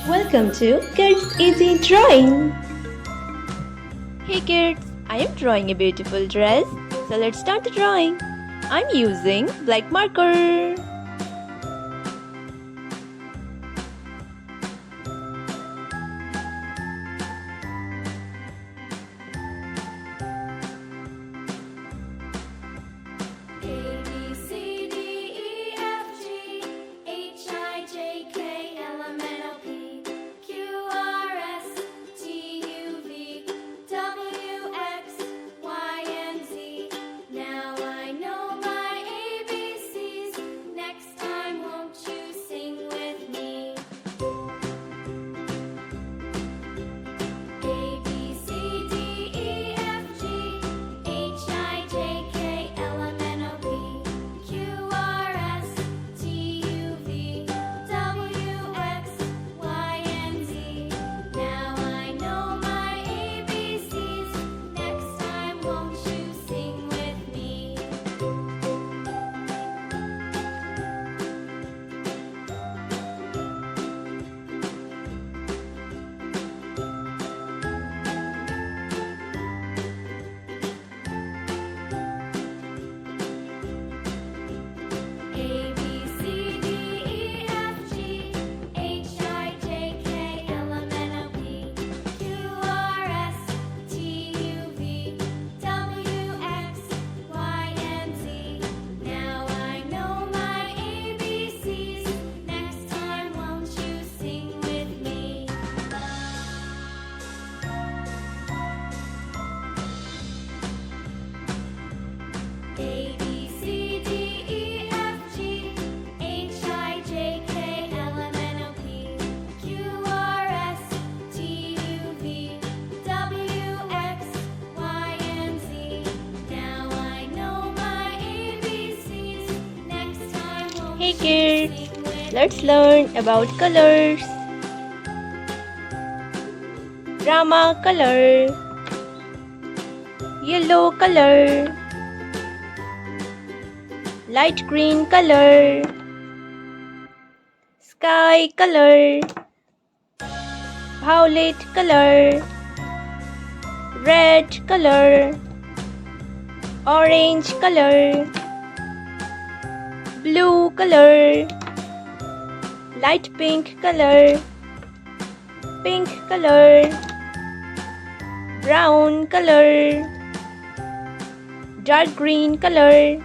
Welcome to Kids Easy Drawing. Hey kids, I am drawing a beautiful dress. So let's start the drawing. I'm using black marker. Hey kids, let's learn about colors. Drama color, yellow color, light green color, sky color, violet color, red color, orange color, blue color, light pink color, pink color, brown color, dark green color,